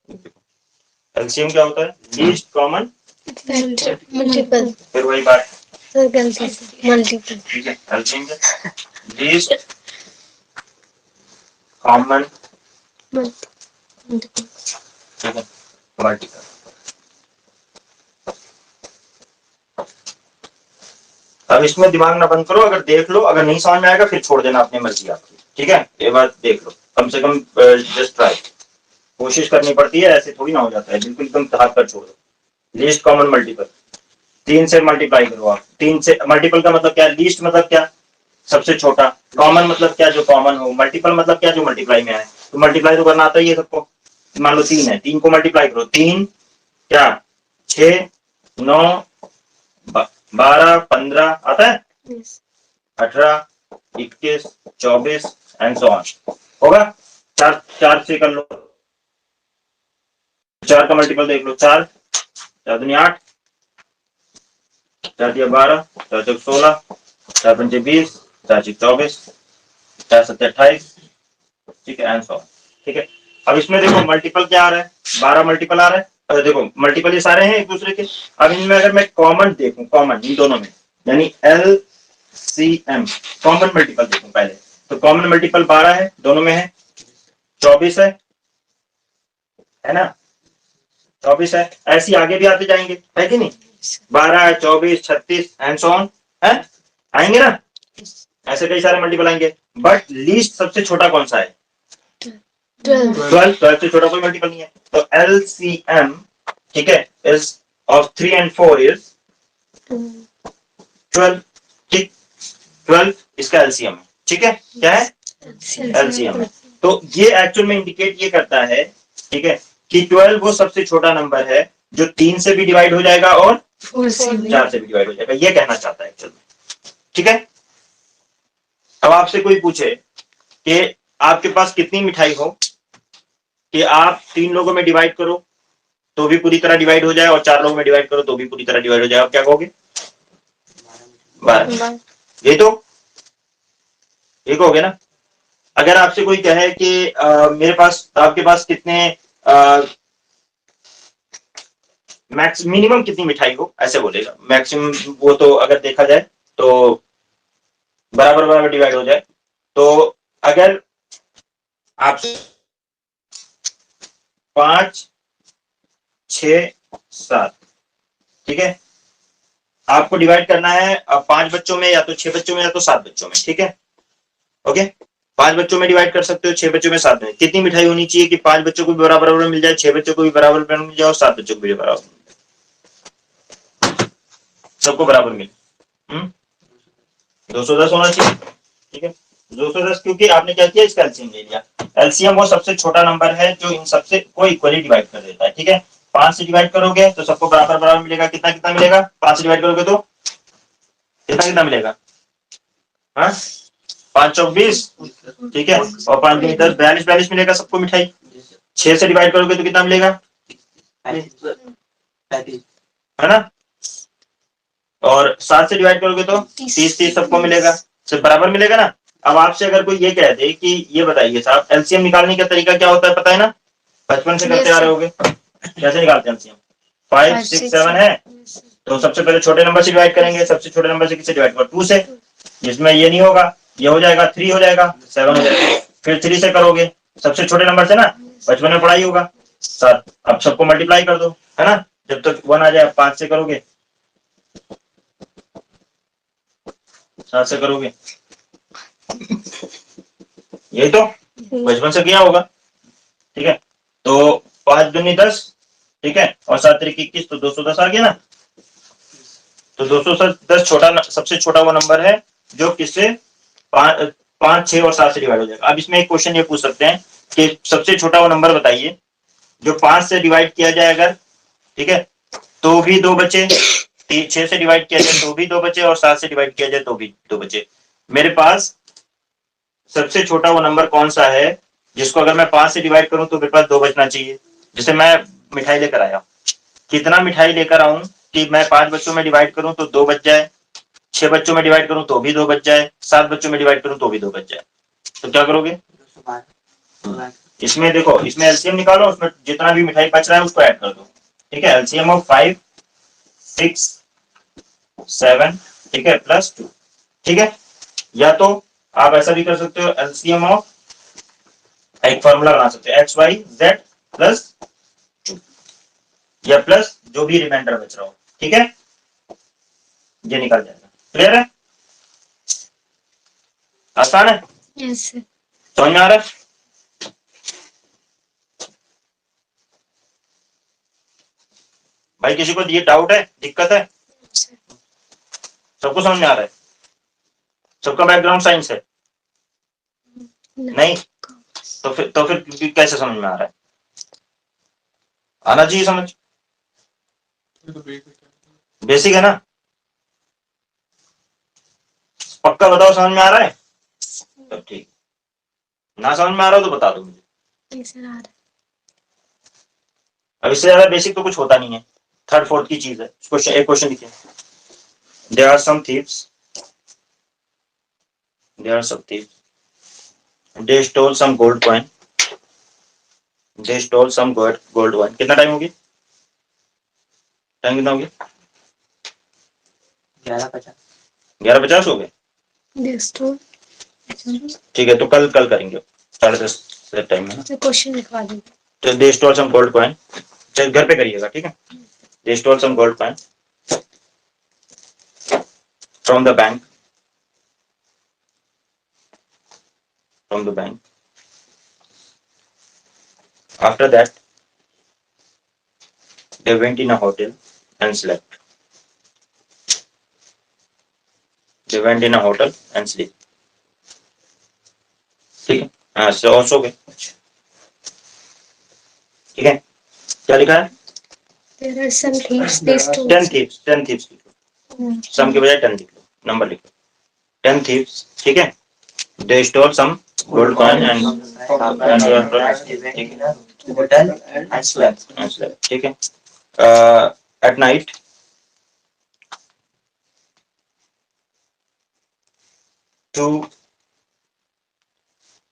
LCM क्या होता है? Least common multiple. फिर वही बात, सर गलती से मल्टीपल। ठीक है। एलसीएम क्या? Least common multiple. ठीक है, मल्टीपल। अब इसमें दिमाग ना बंद करो, अगर देख लो, अगर नहीं समझ में आएगा फिर छोड़ देना, अपनी मर्जी आपकी, ठीक है। ये बात देख लो, कम से कम जस्ट ट्राई, कोशिश करनी पड़ती है, ऐसे थोड़ी ना हो जाता है बिल्कुल एकदम हाथ पर छोड़ दो। लीस्ट कॉमन मल्टीपल, 3 से मल्टीप्लाई करो आप। 3 से मल्टीपल का मतलब क्या? लीस्ट मतलब क्या? सबसे छोटा। कॉमन मतलब क्या? जो कॉमन हो। मल्टीपल मतलब क्या? जो मल्टीप्लाई में आए। तो मल्टीप्लाई तो करना आता ही है सबको। मान लो 3 है, 3 को मल्टीप्लाई करो। 3 क्या 6 9 12 15 आता है, 18 21 24 एंड सो ऑन। होगा? 4 4 से कर लो, 4 का मल्टीपल देख लो। 4 4 दूनी 8, 4 दिया 12, 4 चौक 16, 4 पंचे 20, 4 छक 24, 4 सत्ते 28, ठीक है, एंड सो ऑन। ठीक है। अब इसमें देखो मल्टीपल क्या आ रहा है? 12 मल्टीपल आ रहा है। देखो मल्टीपल ये सारे हैं एक दूसरे के। अब इनमें अगर मैं कॉमन देखूं, कॉमन इन दोनों में, यानी LCM कॉमन मल्टीपल देखूं पहले, तो कॉमन मल्टीपल 12 है, दोनों में है। 24 है ना? 24 है। ऐसे आगे भी आते जाएंगे, है कि नहीं? 12 24 36 एंड सो ऑन है, आएंगे ना? ऐसे कई सारे मल्टीपल आएंगे, बट लीस्ट सबसे छोटा कौन सा है? 12। 12 से छोटा कोई मल्टीपल नहीं है। तो LCM, ठीक है, इज ऑफ 3 and 4 इज 12, ठीक। 12 इसका LCM है, ठीक है। क्या है? LCM है। तो ये एक्चुअल में इंडिकेट ये करता है, ठीक है, कि 12 वो सबसे छोटा नंबर है जो 3 से भी डिवाइड हो जाएगा और 4 से भी डिवाइड हो जाएगा, ये कहना चाहता है एक्चुअल में, ठीक है। अब आपसे कोई पूछे कि आपके पास कितनी मिठाई हो कि आप 3 लोगों में डिवाइड करो तो भी पूरी तरह डिवाइड हो जाए और 4 लोगों में डिवाइड करो तो भी पूरी तरह डिवाइड हो जाए, आप क्या कहोगे? 12। ये तो एक हो गया ना। अगर आपसे कोई कहे कि मेरे पास, आपके पास कितने मैक्स मिनिमम कितनी मिठाई हो, ऐसे बोलेगा। मैक्सिमम वो तो अगर देखा जाए तो बराबर बराबर डिवाइड हो जाए। तो अगर आप 5 6 7, ठीक है, आपको डिवाइड करना है 5 बच्चों में, या तो 6 बच्चों में, या तो 7 बच्चों में, ठीक है। ओके, 5 बच्चों में डिवाइड कर सकते हो, 6 बच्चों में, 7 में। कितनी मिठाई होनी चाहिए कि 5 बच्चों को भी बराबर बराबर मिल जाए, 6 बच्चों को भी बराबर बराबर मिल जाए और 7 बच्चों को भी बराबर मिल जाए, सबको बराबर मिले? 210 होना चाहिए, ठीक है। 210 क्योंकि आपने क्या किया, इसका एलसीएम ले लिया। एलसीएम वो सबसे छोटा नंबर है जो इन सबसे को इक्वली डिवाइड कर देता है, ठीक है। 5 से डिवाइड करोगे तो सबको बराबर बराबर मिलेगा। कितना कितना मिलेगा? 5 से डिवाइड करोगे तो कितना कितना मिलेगा? हाँ, 5 चौक 20, ठीक है, और 5 दूनी 10, 42 42 मिलेगा सबको मिठाई। 6 से डिवाइड करोगे तो कितना मिलेगा? है ना? और 7 से डिवाइड करोगे तो 30 30 सबको मिलेगा, सब बराबर मिलेगा ना। अब आपसे अगर कोई ये कह दे कि ये बताइए साहब एलसीएम निकालने का तरीका क्या होता है, पता है ना? बचपन से करते आ रहे होगे। कैसे निकालते हैं एलसीएम? 5 6 7 है तो सबसे पहले छोटे नंबर से डिवाइड करेंगे। सबसे छोटे नंबर से किससे डिवाइड करो? 2 से। जिसमें ये नहीं होगा, ये हो जाएगा 3 हो जाएगा, 7 हो जाएगा। फिर 3 से करोगे, सबसे छोटे नंबर से ना, बचपन में पढ़ाई होगा 7। अब सबको मल्टीप्लाई कर दो, है ना, जब तक 1 आ जाए। 5 से करोगे, 7 से करोगे, यही तो बचपन से किया होगा, ठीक है। तो 5 दूनी 10, ठीक है, और 7 तरीके 21, तो 210 आ गया ना। तो 210 छोटा, सबसे छोटा वो नंबर है जो किससे 5 6 और 7 से डिवाइड हो जाएगा। अब इसमें एक क्वेश्चन ये पूछ सकते हैं कि सबसे छोटा वो नंबर बताइए जो 5 से डिवाइड किया जाए अगर, ठीक है, तो भी 2 बचे। 6 से डिवाइड किया जाए तो भी 2 बचे, और 7 से डिवाइड किया जाए तो भी 2 बचे। मेरे पास सबसे छोटा वो नंबर कौन सा है जिसको अगर मैं 5 से डिवाइड करूं तो मेरे पास 2 बचना चाहिए। जैसे मैं मिठाई लेकर आया, कितना मिठाई लेकर आऊं कि मैं 5 बच्चों में डिवाइड करूं तो 2 बच जाए, 6 बच्चों में डिवाइड करूं तो भी 2 बच जाए, 7 बच्चों में डिवाइड करूं तो भी 2 बच जाए। तो क्या करोगे? इसमें देखो, इसमें एलसीएम निकालो, उसमें जितना भी मिठाई बच रहा है उसको ऐड कर दो। ठीक है, एलसीएम ऑफ 5, 6, 7, ठीक है, प्लस 2। ठीक है, या तो आप ऐसा भी कर सकते हो, एलसीएम ऑफ, एक फॉर्मूला बना सकते हो, एक्स वाई जेड प्लस 2, या प्लस जो भी रिमाइंडर बच रहा हो। ठीक है, ये निकल जाएगा। क्लियर है? आसान है? Yes sir. समझ में आ रहा है? भाई किसी को ये डाउट है, दिक्कत है? सबको समझ में आ रहा है? सबका बैकग्राउंड साइंस है? नहीं? तो फिर कैसे समझ में आ रहा है? आना चाहिए समझ। बेसिक है ना? पक्का बताओ समझ में आ रहा है? तब ठीक। ना समझ में आ रहा हो तो बता दो मुझे। सर आ रहा है। अब इससे ज्यादा बेसिक तो कुछ होता नहीं है, थर्ड फोर्थ की चीज है। क्वेश्चन, एक क्वेश्चन लिखिए। There are some thieves, there are some thieves, they stole some gold coin, they stole some gold coin. कितना टाइम हो गया? टाइम कितना हो गया? 11:50 हो गए। ठीक है, तो कल करेंगे 10:30 टाइम में। क्वेश्चन लिखवा दीजिए। तो they stole some gold coin, घर पे करिएगा। ठीक है, they stole some gold coin from the bank, from the bank. After that, they went in a hotel and slept. They went in a hotel and sleep. ठीक है, हाँ, सो गए। ठीक है, क्या लिखा है? There are some thieves. They stole. 10 thieves, 10 thieves लिख लो। सम के बजाय 10 लिख लो, नंबर लिख लो। 10 thieves, ठीक है। They stole some gold coin and hotel and slept. ठीक है। At night, two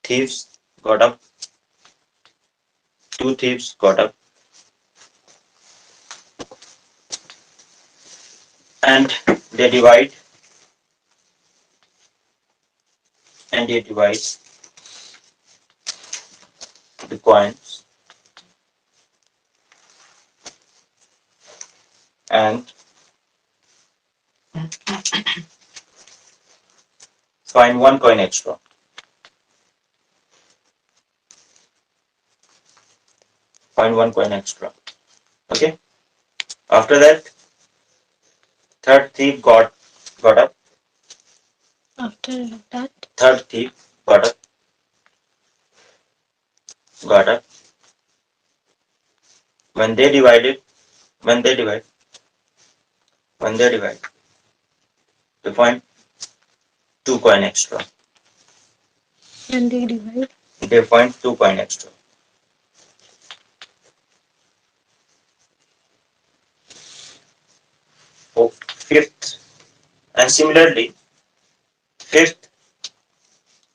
thieves got up. Two thieves got up and they divide the coins and find one coin extra. Find one coin extra. Okay. After that, third thief got up. After that, Third thief got up. When they divide, they find two coin extra. and they divide. They find two coin extra. Oh, fifth, and similarly, fifth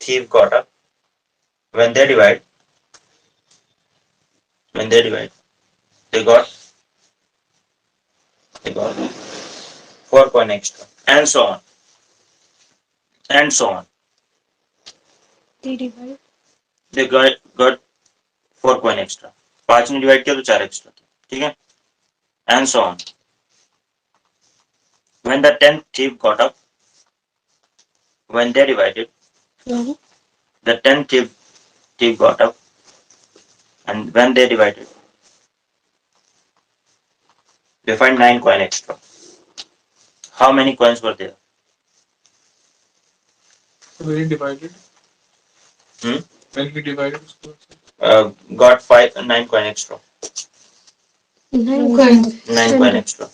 thief got up. When they divide, they got four coin extra, and so on. They divide. They got four coin extra. 5 ने divide किया तो 4 extra, ठीक है, and so on. When the 10th thief got up, when they divided, the 10th thief got up, and when they divided, they find 9 coin extra. How many coins were there? When he divided. When he divided. Got 9 coin extra. 9 coins. 9 coin extra.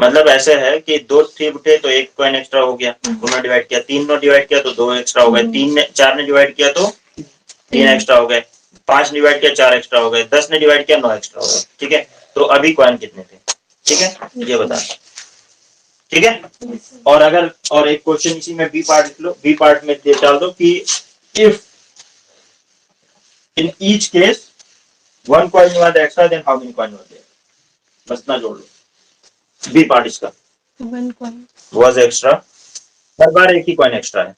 मतलब ऐसे है कि 2 thief उठे तो 1 coin extra हो गया, उन्होंने divide किया, 3 ने डिवाइड किया तो 2 एक्स्ट्रा हो गए, 4 ने डिवाइड किया तो 3 एक्स्ट्रा हो गए, 5 ने डिवाइड किया 4 एक्स्ट्रा हो गए, 10 ने डिवाइड किया 9 एक्स्ट्रा हो गए। ठीक है, तो अभी कॉइन कितने थे? ठीक है, ये बता। ठीक है, और एक क्वेश्चन इसी में बी पार्ट लिख लो, बी पार्ट में डाल दो कि if in each case one coin was extra, then how many coin were there? बस ना जोड़ लो। बी पार्ट इसका 1 coin वाज एक्स्ट्रा, हर बार एक ही कॉइन एक्स्ट्रा है।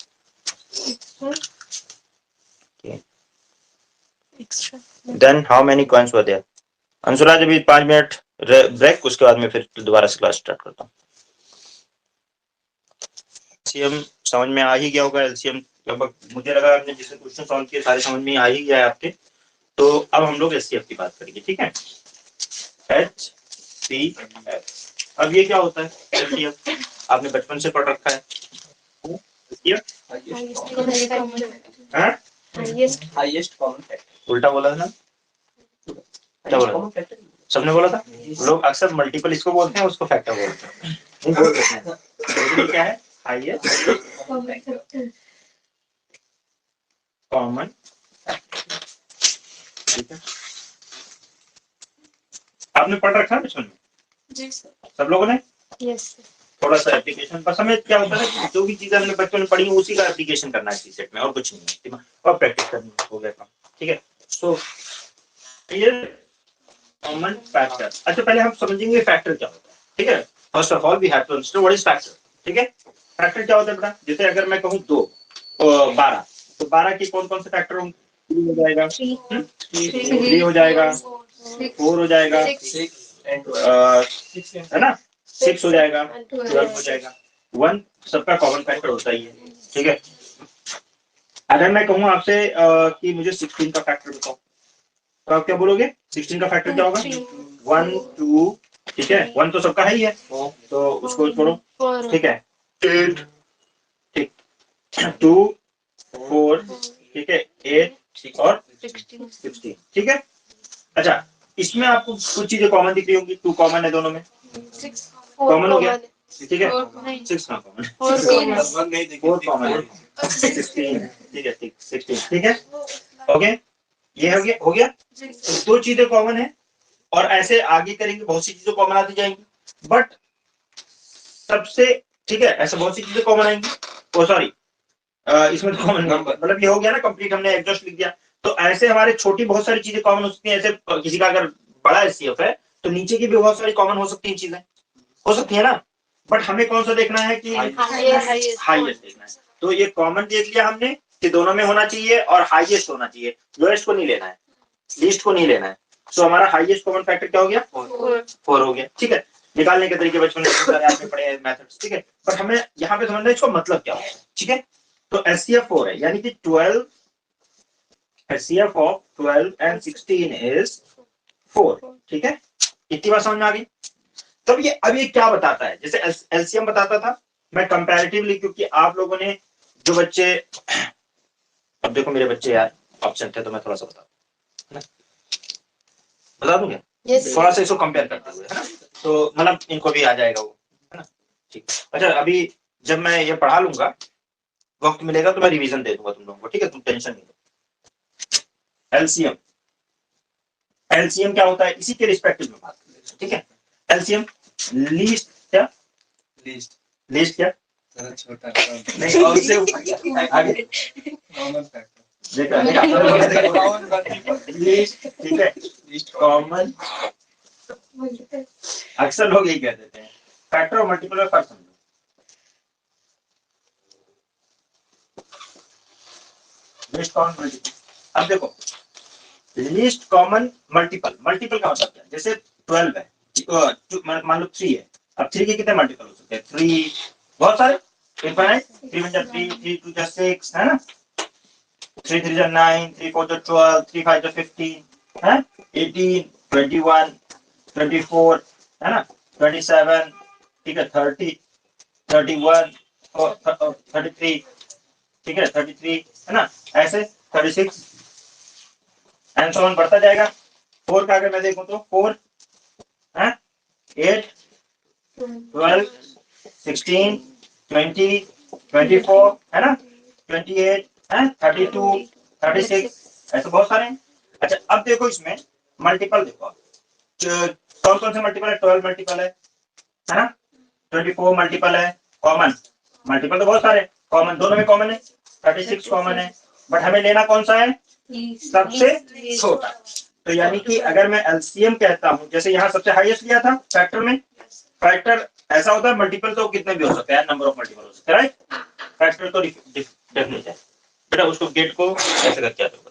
extra then how many coins were there? Anshuraj अभी 5 मिनट ब्रेक, उसके बाद में फिर दोबारा से क्लास स्टार्ट करता हूँ। एलसीएम समझ में आ ही गया होगा। एलसीएम लगभग मुझे लगा आपने जिसने क्वेश्चन सॉल्व किए सारे समझ में आ ही गया है आपके। तो अब हम लोग एचसीएफ की बात करेंगे, ठीक है। HCF। अब ये क्या होता है एचसीएफ? आपने बचपन से पढ़ रखा है। Highest common factor. उल्टा बोला था ना, क्या बोला? सबने बोला था। लोग अक्सर मल्टीपल इसको बोलते हैं, उसको फैक्टर बोलते हैं। नहीं बोल देते हैं। लेकिन ये क्या है? हाईएस्ट कॉमन, ठीक है। आपने पढ़ रखा है बचपन में जी सर सब लोगों ने? यस थोड़ा सा एप्लीकेशन पर समय क्या होता है कि जो भी चीजें हमने बचपन में पढ़ी उसी का एप्लीकेशन करना है सीसेट में, और कुछ नहीं है, और प्रैक्टिस करनी हो गया काम, ठीक है। सो ये कॉमन फैक्टर। अच्छा पहले हम समझेंगे फैक्टर क्या होता है, ठीक है। First of all we have to understand what is factor, ठीक है। फैक्टर क्या होता है बेटा? जैसे अगर मैं कहूँ 2 और 12, तो 12 के कौन कौन से फैक्टर होंगे? 3 हो जाएगा, 3 हो जाएगा, 4 हो जाएगा, है ना, 6 हो जाएगा, 12 हो जाएगा। 1 सबका कॉमन फैक्टर होता ही है, ठीक है। अगर मैं कहूँ आपसे कि मुझे 16 का फैक्टर बताओ, तो आप क्या बोलोगे? 16 का फैक्टर क्या होगा? 1 2, ठीक है। 1 तो सबका है ही है, तो उसको छोड़ो, ठीक है। 8, ठीक, 2 4, ठीक है, 8 और 16, ठीक है। अच्छा इसमें आपको कुछ चीजें कॉमन दिख रही होंगी। 2 कॉमन है दोनों में, कॉमन हो गया, ठीक है। 6 ना कॉमन, 4 कॉमन है, 16, ठीक है, 16, ठीक है, ओके। ये हो गया। तो 2 चीजें कॉमन है, और ऐसे आगे करेंगे बहुत सी चीजें कॉमन आती जाएंगी, बट सबसे, ठीक है, ऐसे बहुत सी चीजें कॉमन आएंगी। ओ सॉरी, इसमें तो कॉमन मतलब ये हो गया ना कंप्लीट, हमने एग्जॉस्ट लिख दिया। तो ऐसे हमारे छोटी बहुत सारी चीजें कॉमन हो सकती हैं। ऐसे किसी का अगर बड़ा एचसीएफ है तो नीचे की भी बहुत सारी कॉमन हो सकती हैं, चीजें हो सकती है ना। बट हमें कौन सा देखना है कि हाईएस्ट देखना है। तो ये कॉमन देख लिया हमने कि दोनों में होना चाहिए और हाईएस्ट होना चाहिए, लोएस्ट को नहीं लेना है, लीस्ट को नहीं लेना है। सो हमारा हाईएस्ट कॉमन फैक्टर क्या हो गया? 4 हो गया, ठीक है। निकालने के तरीके बचपन में आपने पढ़े हैं मेथड्स, ठीक है। बट हमें यहाँ पे समझना है इसका मतलब क्या है, ठीक है। तो एचसीएफ 4 है, यानी कि 12, HCF of 12 and 16 is 4, ठीक है। इतनी बात समझ में आ गई। तब ये अब ये क्या बताता है? जैसे एलसीएम बताता था, मैं कंपैरेटिवली, क्योंकि आप लोगों ने जो बच्चे, अब देखो मेरे बच्चे यार ऑप्शन थे, तो मैं थोड़ा सा बता दूंगा, थोड़ा सा इसको कंपेयर करते हुए, है ना। तो मतलब इनको भी आ जाएगा वो, है ना, ठीक। अच्छा अभी जब मैं ये पढ़ा लूंगा, वक्त मिलेगा तो मैं रिवीजन दे दूंगा तुम लोगों को, ठीक है, तुम टेंशन नहीं लो। एलसीएम, एलसीएम क्या होता है इसी के रिस्पेक्टिव में बात करें, ठीक है। एलसीएम लीस्ट, क्या लीस्ट, लीस्ट क्या छोटा नहीं, और उससे आगे कॉमन फैक्टर देखा, लीस्ट, ठीक है, लीस्ट कॉमन। अक्सर लोग यही कह देते हैं। फैक्टर और मल्टीपल में फर्क समझो। लीस्ट कॉमन मल्टीपल, अब देखो लीस्ट कॉमन मल्टीपल, मल्टीपल का मतलब क्या है? जैसे 12 है, मान लो 3 है, अब 3 के कितने मल्टीपल हो सकते हैं? 3, बहुत सारे, इनफाइनाइट। 3 1 3, 3 2 6, है ना, 3 3 9, 3 4 12, 3 5 15, है 18, 21, 24, है ना, 27, ठीक है, 30, 31 और 33, ठीक है, 33, है ना, ऐसे 36 एंड सो ऑन बढ़ता जाएगा। 4 का अगर मैं देखूं तो 4, 8, 12, 16, 20, 24, है ना, 28, 32, 36, ऐसे बहुत सारे हैं। अच्छा अब देखो इसमें मल्टीपल देखो, कौन कौन से मल्टीपल है? 12 मल्टीपल है ना, 24 मल्टीपल है, कॉमन मल्टीपल तो बहुत सारे, कॉमन दोनों में कॉमन है, 36 कॉमन है, बट हमें लेना कौन सा है, सबसे छोटा। तो यानी कि अगर मैं एलसीएम कहता हूं, जैसे यहाँ सबसे हाईएस्ट लिया था फैक्टर में, फैक्टर ऐसा होता है मल्टीपल तो कितने भी हो सकते हैं, नंबर ऑफ मल्टीपल हो सकते हैं, राइट। फैक्टर तो डेफिनेट है। बेटा उसको गेट को ऐसे करके आते हो,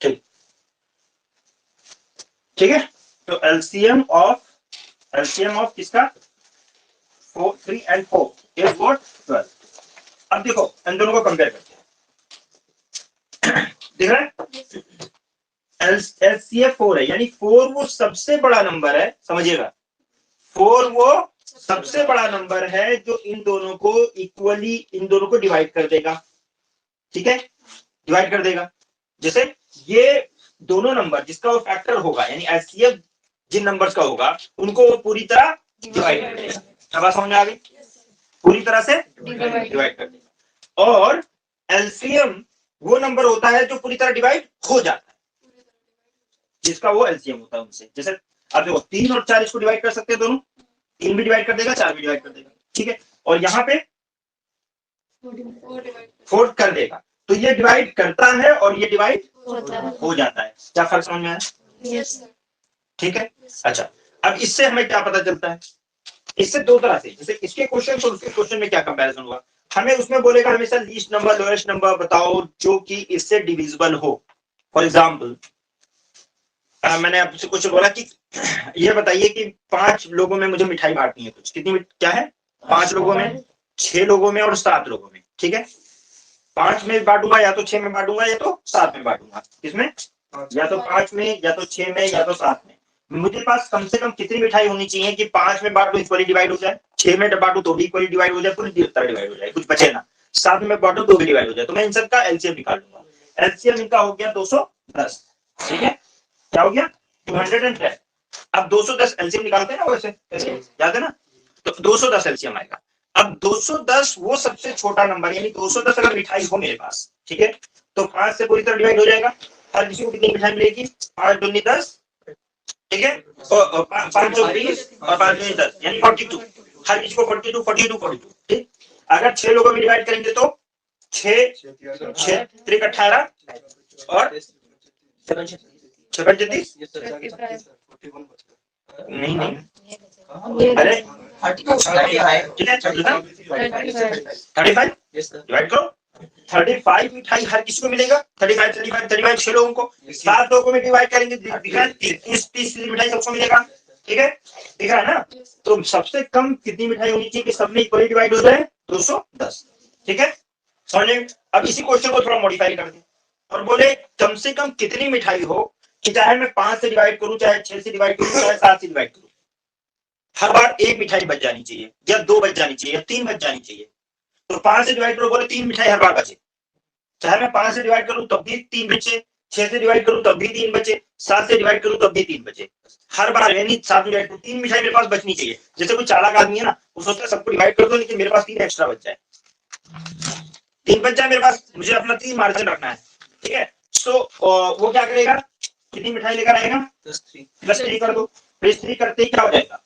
ठीक ठीक है। तो एलसीएम ऑफ किसका, 3 and 4 इज व्हाट 12। अब देखो इन दोनों को कंपेयर करते हैं, दिख रहा है, एलसीएम 4 है, यानी 4 वो सबसे बड़ा नंबर है, समझिएगा 4 वो सबसे बड़ा नंबर है जो इन दोनों को इक्वली, इन दोनों को डिवाइड कर देगा, ठीक है, डिवाइड कर देगा। जैसे ये दोनों नंबर जिसका वो फैक्टर होगा, यानी एलसीएम जिन नंबर्स का होगा उनको वो पूरी तरह डिवाइड कर देगा। क्या बात समझ में आ गई, पूरी तरह से डिवाइड कर देगा। और एलसीएम वो नंबर होता है जो पूरी तरह डिवाइड हो जाता है, जिसका वो एलसीएम होता है उनसे। जैसे आप देखो 3 और 4 इसको डिवाइड कर सकते हैं, दोनों 3 भी डिवाइड कर देगा, 4 भी डिवाइड कर देगा, ठीक है। और यहाँ पे 4 कर देगा, तो ये डिवाइड करता है और ये डिवाइड हो जाता है। क्या फर्क समझ में आया, ठीक है। अच्छा अब इससे हमें क्या पता चलता है, इससे दो तरह से, जैसे इसके क्वेश्चन और उसके क्वेश्चन में क्या कंपैरिजन हुआ, हमें उसमें बोलेगा हमेशा लीस्ट नंबर लोएस्ट नंबर बताओ जो कि इससे डिविजिबल हो। फॉर एग्जांपल मैंने आपसे क्वेश्चन बोला कि ये बताइए कि 5 लोगों में मुझे मिठाई बांटनी है, कुछ कितनी क्या है, 5 लोगों में, 6 लोगों में और 7 लोगों में, ठीक है। 5 में बांटूंगा, या तो 6 में बांटूंगा, या तो 7 में बांटूंगा। किसमें, या तो 5 में, या तो 6 में, या तो 7 में। मुझे पास कम से कम कितनी मिठाई होनी चाहिए कि 5 में बांटू इक्वली डिवाइड हो जाए, 6 में बांटू तो भी इक्वली डिवाइड हो जाए, पूरी तरह डिवाइड हो जाए, कुछ बचे ना, 7 में बांटू तो भी डिवाइड हो जाए। तो मैं इन सबका एलसीएम निकाल लूंगा। एलसीएम इनका हो गया 210, ठीक है। क्या हो गया 210। अब 210 एलसीएम निकालते हैं ना, वैसे याद है ना, तो 210 एलसीएम आएगा। अब 210 वो सबसे छोटा नंबर, यानी 210 अगर मिठाई हो मेरे पास, ठीक है, तो 5 से पूरी तरह डिवाइड हो जाएगा। हर किसी को कितनी मिठाई मिलेगी, 5 दूनी 10, ठीक है, 5 चौक 20 और 5 दूनी 10, यानी 42। हर किसी को 42 42 42, ठीक। अगर 6 लोगों में डिवाइड करेंगे तो 6 3 18 और 6 35 नहीं अरे 35 डिवाइड करो, 35 मिठाई हर किसी को मिलेगा, 35 6 लोगों को, 7 लोगों में डिवाइड करेंगे 30 मिठाई सबको मिलेगा, ठीक है, दिख रहा है ना। तो सबसे कम कितनी मिठाई होनी चाहिए कि सब में इक्वली डिवाइड हो जाए, 210, ठीक है, समझे। अब इसी क्वेश्चन को थोड़ा मॉडिफाई कर दें और बोले कम से कम कितनी मिठाई हो कि चाहे मैं 5 से डिवाइड करूं, चाहे 6 से डिवाइड करूं, चाहे 7 से डिवाइड करूं, हर बार एक मिठाई बच जानी चाहिए, या 2 बच जानी चाहिए, या 3 बच जानी चाहिए। तो 5 से डिवाइड करो, बोले 3 मिठाई हर बार बचे, चाहे मैं 5 से डिवाइड करूं तब भी 3 बचे, 6 से डिवाइड करूं तब भी 3 बचे, 7 से डिवाइड करूं तब भी 3 बचे, हर बार यानी 7 डिवाइड करूं 3 मिठाई मेरे पास बचनी चाहिए। जैसे कोई चालाक आदमी है ना, वो सोचता है सबको डिवाइड कर दो लेकिन मेरे पास 3 एक्स्ट्रा बच जाए, 3 बच जाए मेरे पास, मुझे अपना 3 मार्जिन रखना है, ठीक है। सो वो क्या करेगा, कितनी मिठाई लेकर आएगा, प्लस 3 कर दो, प्लस 3 करते ही क्या हो जाएगा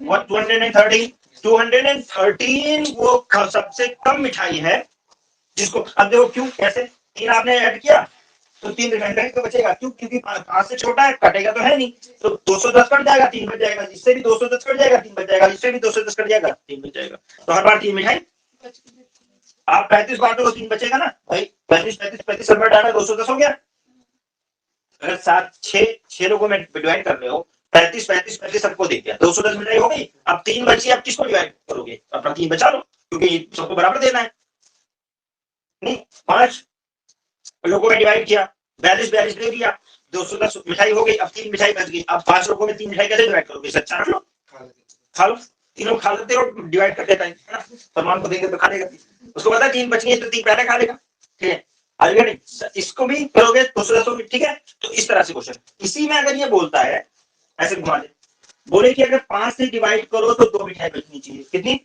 213। 213 वो सबसे कम मिठाई है जिसको, अब देखो क्यों, कैसे 3 आपने ऐड किया तो 3 रिमाइंडर तो बचेगा, क्यों, क्योंकि 5 से छोटा है, कटेगा तो है नहीं, तो 210 कट जाएगा, 3 बच जाएगा, इससे भी 210 कट जाएगा, 3 बच जाएगा, इससे भी 210 कट जाएगा, 3 बच जाएगा। तो हर बार 3 मिठाई, आप 35 बांटो तो 3 बचेगा ना भाई, 35 नंबर डाला 210 हो गया। अगर 6 लोगों में डिवाइड कर रहे हो, 35 सबको दे दिया, 210 मिठाई हो गई। अब 3 बची, आप किसको डिवाइड करोगे, अपना 3 बचा लो, क्योंकि सबको बराबर देना है। नहीं, 5 लोगों में डिवाइड किया, 42 दे दिया, 210 मिठाई हो गई, अब 3 मिठाई बच गई। अब 5 लोगों में 3 मिठाई कैसे डिवाइड करोगे, सच्चा रख लो, खा लो, 3 लोग खा लेते हो, डिवाइड कर देता है ना, सलमान को देंगे तो खा लेगा, उसको पता है 3 बच गई तो 3 पहले खा लेगा, ठीक है। आगे नहीं, इसको भी करोगे 210, ठीक है। तो इस तरह से क्वेश्चन, इसी में अगर ये बोलता है, ऐसे घुमा दे, बोले कि अगर 5 से डिवाइड करो तो 2 मिठाई बचनी चाहिए, कितनी,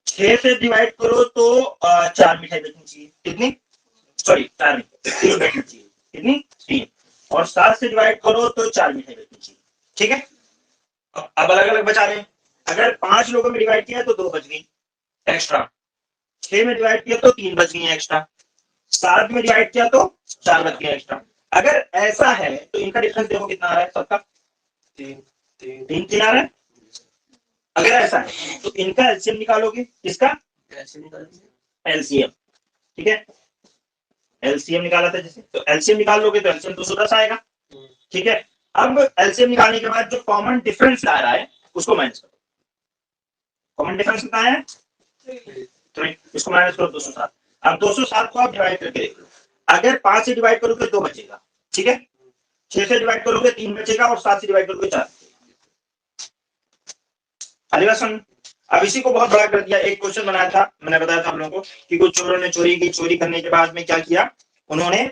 6 से डिवाइड करो तो 4 मिठाई बचनी चाहिए, कितनी, सॉरी 4 नहीं 3 बचनी चाहिए, कितनी, 3, और 7 से डिवाइड करो तो 4 मिठाई बचनी चाहिए, ठीक है। अब अलग अलग बचा रहे हैं। अगर 5 लोगों में डिवाइड किया तो 2 बच गई एक्स्ट्रा, 6 में डिवाइड किया तो 3 बच गई एक्स्ट्रा, 7 में डिवाइड किया तो 4 बच गए एक्स्ट्रा। अगर ऐसा है तो इनका डिफरेंस देखो कितना आ रहा है सबका, 3 आ रहा है। अगर ऐसा है तो इनका एलसीएम निकालोगे, किसका एलसीएम, ठीक है, एलसीएम निकाला था जैसे, तो एलसीएम निकाल लोगे तो एलसीएम 210 आएगा, ठीक है। अब एलसीएम निकालने के बाद जो कॉमन डिफरेंस आ रहा है उसको माइनस करो, कॉमन डिफरेंस कितना है 3, इसको माइनस करो 207। अब 207 को आप डिवाइड करके देख लो, अगर 5 से डिवाइड करोगे 2 बचेगा, ठीक है, 6 से डिवाइड करोगे 3 बचेगा और 7 से डिवाइड करोगे 4। सुन, अब इसी को बहुत बड़ा कर दिया। एक क्वेश्चन बनाया था, मैंने बताया था आप लोगों को कि कुछ चोरों ने चोरी की, चोरी करने के बाद में क्या किया, उन्होंने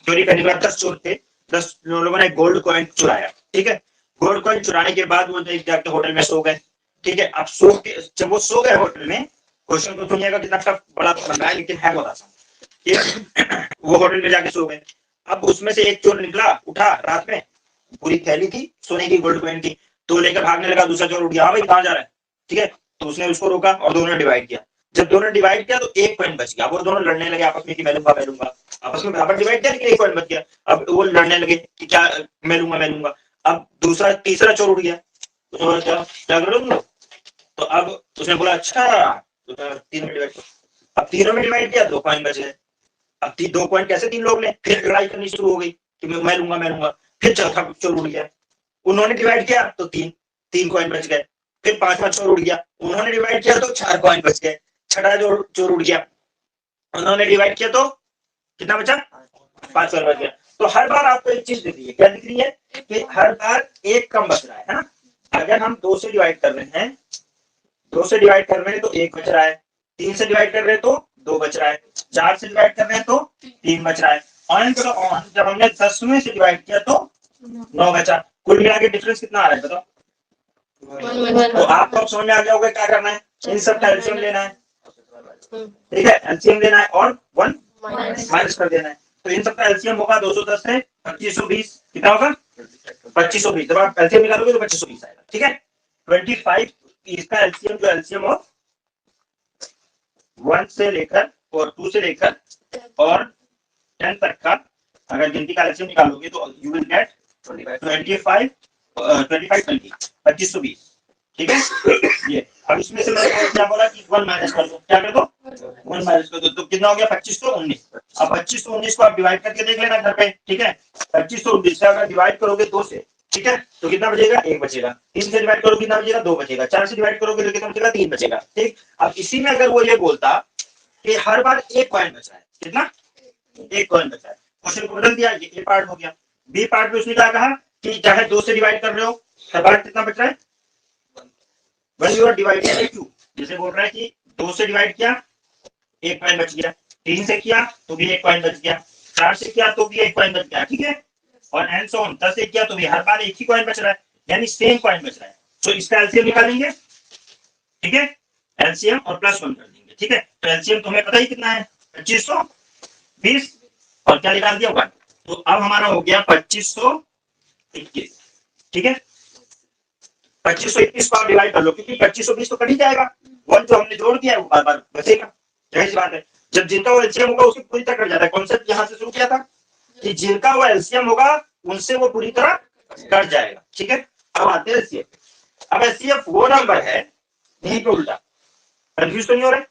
चोरी करने के बाद 10 चोर थे, 10 लोगों ने गोल्ड कॉइन चुराया, ठीक है। गोल्ड कॉइन चुराने के बाद वो जाके होटल में सो गए, ठीक है। अब सो के जब वो सो गए होटल में, क्वेश्चन को सुनिएगा कितना टफ बड़ा बन रहा है लेकिन है बहुत आसान। वो होटल में जाके सो गए, अब उसमें से एक चोर निकला, उठा रात में, पूरी थैली थी सोने की गोल्ड कॉइन की, तो लेकर भागने लगा। दूसरा चोर उठ गया, हाँ भाई कहाँ जा रहा है, ठीक है, तो उसने उसको रोका और दोनों ने डिवाइड किया। जब दोनों ने डिवाइड किया तो एक कॉइन बच गया। वो दोनों लड़ने लगे आपस में कि मैं लूंगा मैं लूंगा, आपस में बराबर डिवाइड किया लेकिन एक कॉइन बच गया। अब वो लड़ने लगे कि क्या मैं लूंगा मैं लूंगा। अब दूसरा तीसरा चोर उठ गया, तो क्या करूंगा, तो अब उसने बोला अच्छा तो तीनों में डिवाइड करो। अब तीनों में डिवाइड किया 2 कॉइन बच गए। अब 2 कॉइन कैसे 3 लोग ले, फिर लड़ाई करनी शुरू हो गई कि मैं लूंगा मैं लूंगा। फिर चौथा चोर उठ गया, उन्होंने डिवाइड किया तो 3 कॉइन बच गए। फिर 5वां चोर उठ गया, उन्होंने डिवाइड किया तो 4 कॉइन बच गए। छठा चोर उठ गया, उन्होंने डिवाइड किया तो कितना बचा, 5 कॉइन बच गया। तो हर बार आपको एक चीज दिख रही है, क्या दिख रही है कि हर बार एक कम बच रहा है ना। अगर हम 2 से डिवाइड कर रहे हैं, 2 से डिवाइड कर रहे हैं तो 1 बच रहा है, 3 से डिवाइड कर रहे हैं तो 2 बच रहा है, 4 से डिवाइड कर रहे हैं तो 3 बच रहा है, ऑन जब हमने 10वें से डिवाइड किया तो 9 बचा। कुल मिला के डिफरेंस कितना आ रहा है बताओ। तो आपको अब समझ में आ गया होगा क्या करना है, इन सब का एलसीएम लेना है, ठीक है, एलसीएम लेना है और 1 माइनस कर देना है। तो इन सब का एलसीएम होगा 210 से 2520, कितना होगा 2520। जब आप एलसीएम निकालोगे तो 2520 आएगा, ठीक है। 25 इसका एलसीएम जो एलसीएम हो 1 से लेकर और 2 से लेकर और 10 तक का अगर गिनती का एलसीएम निकालोगे तो यू विल गेट 25 2520, ठीक है। ये अब इसमें से मैंने क्या बोला कि 1 माइनस कर दो, क्या कर दो 1 माइनस कर दो, तो कितना हो गया 2519। अब 2519 को आप डिवाइड करके देख लेना घर पे, ठीक है। 2519 से अगर डिवाइड करोगे 2 से, ठीक है, तो कितना बचेगा 1 बचेगा। 3 से डिवाइड करोगे कितना बचेगा 2 बचेगा। 4 से डिवाइड करोगे तो कितना बचेगा 3 बचेगा, ठीक। अब इसी में अगर वो ये बोलता कि हर बार 1 कॉइन बचा है, कितना 1 कॉइन बचा है, क्वेश्चन को बदल दिया, ये ए पार्ट हो गया। बी पार्ट में उसने क्या कहा कि चाहे 2 से डिवाइड कर रहे हो हर बार कितना बच रहा है, when you are dividing by 2, जैसे बोल रहा है कि 2 से डिवाइड किया 1 कॉइन बच गया, 3 से किया तो भी 1 कॉइन बच गया, 4 से किया तो भी 1 कॉइन बच गया, ठीक है, और एंड सो ऑन 10 से किया तो भी हर बार एक ही कॉइन बच रहा है, यानी सेम कॉइन बच रहा है। तो इसका एलसीएम निकालेंगे, ठीक है, एलसीएम और +1 कर देंगे, ठीक है। तो एलसीएम तुम्हें पता ही कितना है 2520 और क्या निकाल दिया 1, तो अब हमारा हो गया 2521, ठीक है। 2521 को आप डिवाइड कर लो क्योंकि 2520 तो कट ही जाएगा, 1 जो हमने जोड़ दिया है वो बार बार बचेगा, यही सी बात है। जब जिनका वो एलसीएम होगा उसकी पूरी तरह कट जाता है। कॉन्सेप्ट यहाँ से शुरू किया था कि जिनका वो एलसीएम होगा उनसे वो पूरी तरह कट जाएगा, ठीक है। अब आते हैं एचसीएफ। अब एचसीएफ वो नंबर है, नहीं तो उल्टा, कंफ्यूज तो नहीं हो रहा है।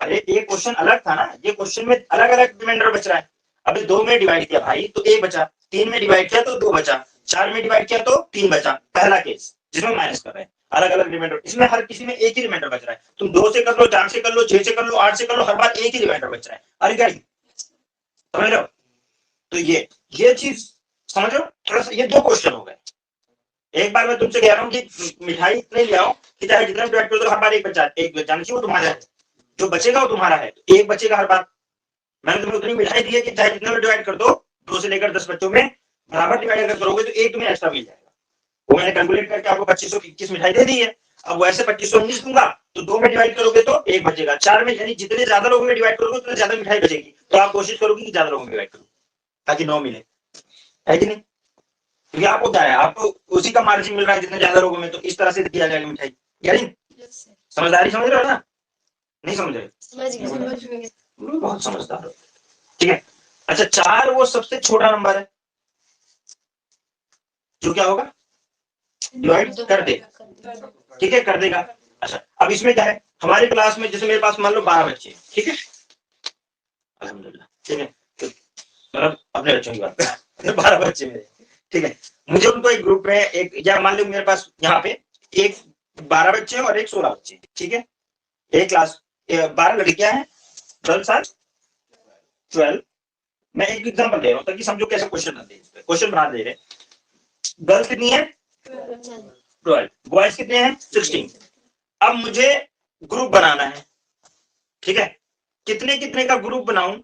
अरे एक क्वेश्चन अलग था ना, ये क्वेश्चन में अलग अलग रिमाइंडर बच रहा है। अभी 2 में डिवाइड किया भाई तो 1 बचा, 3 में डिवाइड किया तो 2 बचा, 4 में डिवाइड किया तो 3 बचा, पहला केस जिसमें माइनस कर रहे हैं अलग अलग रिमाइंडर। इसमें हर किसी में एक ही रिमाइंडर बच रहा है। तुम 2 से कर लो, 4 से कर लो, 6 से कर लो, 8 से कर लो, हर बार एक ही रिमाइंडर बच रहा है। अरे क्या समझ रहे हो। तो ये चीज समझ लो थोड़ा सा। ये 2 क्वेश्चन हो गए। एक बार मैं तुमसे कह रहा हूँ कि मिठाई इतने ले आओ कि चाहे जितना डिवाइड करो तो हर बार एक बचा, एक बचाना चाहिए, वो तुम्हारा है, जो बचेगा वो तुम्हारा है, एक बचेगा हर बार। मैंने तुम्हें उतनी मिठाई दी है कि चाहे जितना डिवाइड कर दो, 2 से लेकर 10 बच्चों में बराबर डिवाइड अगर करोगे तो एक तुम्हें एक्स्ट्रा मिल जाएगा। वो मैंने कैलकुलेट करके आपको 2521 मिठाई दे दी है। अब वैसे 2519 दूंगा तो 2 में डिवाइड करोगे तो 1 बचेगा, 4 में, यानी जितने ज्यादा लोगों में डिवाइड करोगे उतने ज्यादा मिठाई बचेगी। तो आप कोशिश करोगे कि ज्यादा लोगों में डिवाइड करो ताकि 9 मिले, है कि नहीं। क्योंकि आपको क्या है, आपको उसी का मार्जिन मिल रहा है जितने ज्यादा लोगों में, तो इस तरह से दिया जाएगा मिठाई। यानी समझदारी समझ रहे हो ना, नहीं समझ रहे? समझ गए। बहुत समझदार हो, ठीक है। अच्छा 4 वो सबसे छोटा नंबर है जो क्या होगा, डिवाइड कर दे, ठीक है, कर देगा। अच्छा अब इसमें क्या है, हमारी क्लास में जैसे मेरे पास मान लो 12 बच्चे हैं, ठीक है, अल्हम्दुलिल्लाह, ठीक है, तो मतलब अपने बच्चों की बात कर 12 बच्चे मेरे, ठीक है। मुझे उनको एक ग्रुप में एक, या मान लो मेरे पास यहाँ पे एक 12 बच्चे हैं और एक 16 बच्चे, ठीक है। एक क्लास 12 लड़कियां हैं, 12 साल 12। मैं एक एग्जांपल दे रहा हूँ ताकि समझो कैसे क्वेश्चन बनते हैं, क्वेश्चन बना दे रहे। गर्ल्स कितनी है 12, बॉयज कितने हैं 16। अब मुझे ग्रुप बनाना है, ठीक है। कितने कितने का ग्रुप बनाऊं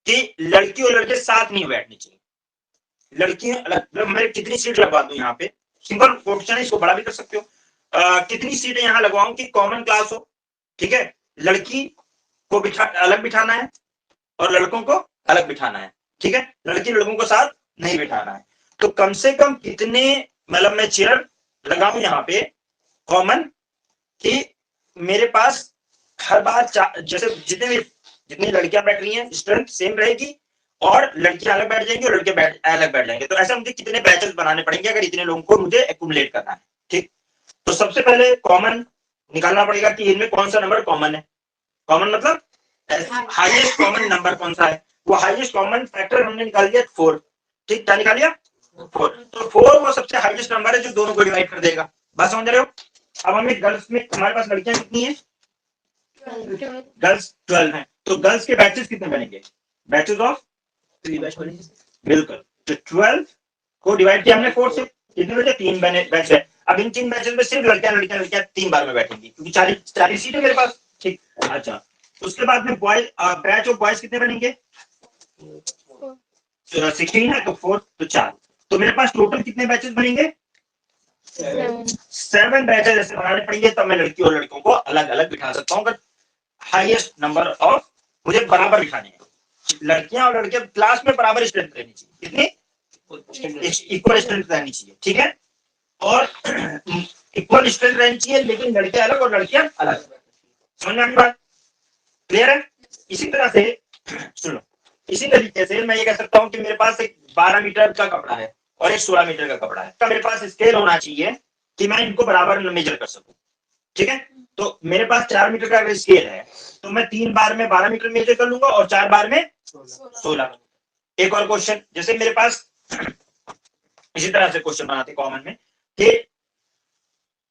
कि लड़की और लड़के साथ नहीं बैठने चाहिए, लड़कियां अलग, मैं कितनी सीट लगवा दूं यहाँ पे, सिंपल क्वेश्चन है, इसको बड़ा भी कर सकते हो। कितनी सीटें यहाँ लगवाऊं कि कॉमन क्लास हो, ठीक है। लड़की को अलग बिठाना है और लड़कों को अलग बिठाना है, ठीक है। लड़की लड़कों को साथ नहीं बिठाना है। तो कम से कम कितने, मतलब मैं चेयर लगाऊं यहाँ पे कॉमन, कि मेरे पास हर बार जैसे जितनी लड़कियां बैठ रही हैं स्ट्रेंथ सेम रहेगी, और लड़कियां अलग बैठ जाएंगी और लड़के अलग बैठ जाएंगे। तो ऐसा मुझे कितने बैचेस बनाने पड़ेंगे अगर इतने लोगों को मुझे एक्यूमुलेट करना है, ठीक। तो सबसे पहले कॉमन निकालना पड़ेगा कि इनमें कौन सा नंबर कॉमन है। कॉमन मतलब हाईएस्ट कॉमन नंबर कौन सा है, वो हाईएस्ट कॉमन फैक्टर हमने निकाल दिया 4, ठीक, क्या निकाल लिया 4। तो 4 वो सबसे हाईएस्ट नंबर है जो दोनों को डिवाइड कर देगा। बात समझ रहे हो? अब हमें गर्ल्स में, हमारे पास लड़कियां कितनी है, गर्ल्स 12 हैं, तो गर्ल्स के बैचेस कितने बनेंगे, बैचेस ऑफ 3 बैच बनेंगे, बिल्कुल। तो 12 को डिवाइड किया हमने 4 से, कितने बचे 3 बने बैच है। अब इन 3 बैचेस में सिर्फ लड़कियां लड़कियां लड़कियां 3 बार में बैठेंगी क्योंकि 40 सीट है मेरे पास, ठीक। अच्छा उसके बाद में बॉयज, बैच ऑफ बॉयज कितने बनेंगे, 16 है तो 4, तो 4। तो मेरे पास टोटल कितने बैचेस बनेंगे, 7 बैचेस ऐसे बनाने पड़ेंगे, तब मैं लड़की और लड़कों को अलग अलग बिठा सकता हूँ। हाईएस्ट नंबर ऑफ मुझे बराबर बिठाने हैं, लड़कियां और लड़के क्लास में बराबर स्ट्रेंथ रहनी चाहिए, कितनी इक्वल स्ट्रेंथ रहनी चाहिए, ठीक है। और इक्वल स्ट्रेंथ रहनी चाहिए, लेकिन लड़के अलग और लड़कियां अलग। समझ में आनी बात, क्लियर है? इसी तरह से सुनो, इसी तरीके से मैं ये कह सकता हूँ कि मेरे पास एक 12 मीटर का कपड़ा है और एक 16 मीटर का कपड़ा है, तो मेरे पास स्केल होना चाहिए कि मैं इनको बराबर मेजर कर सकूं, ठीक है। तो मेरे पास 4 मीटर का अगर स्केल है तो मैं 3 बार में 12 मीटर मेजर कर लूंगा और 4 बार में 16। एक और क्वेश्चन, जैसे मेरे पास इसी तरह से क्वेश्चन बनाते कॉमन में कि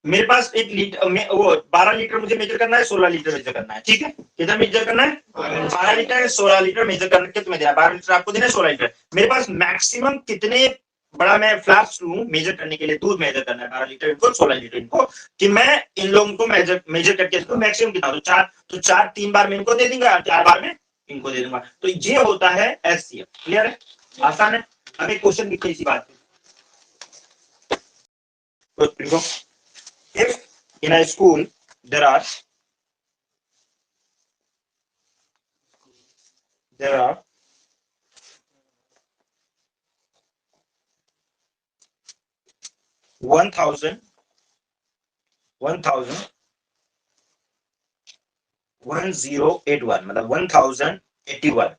मेरे पास एक लीटर में वो 12 लीटर मुझे मेजर करना है, 16 लीटर मेजर करना है, ठीक है। कितना मेजर करना है, 12 लीटर 16 लीटर मेजर करके तुम्हें देना, 12 लीटर आपको देना है, 16 लीटर। मेरे पास मैक्सिमम कितने बड़ा मैं फ्लास्क लूं मेजर करने के लिए, दूध मेजर करना है 12 लीटर इनको 16 लीटर इनको, कि मैं इन लोगों को मेजर करके इसको मैक्सिमम कितना, तो 4 3 बार में इनको दे दूंगा, 4 बार में इनको दे दूंगा। तो ये होता है एचसीएफ, क्लियर है, आसान है। अब एक क्वेश्चन लिखिए इसी बात पे, if in a school there are 1000 1081 मतलब 1081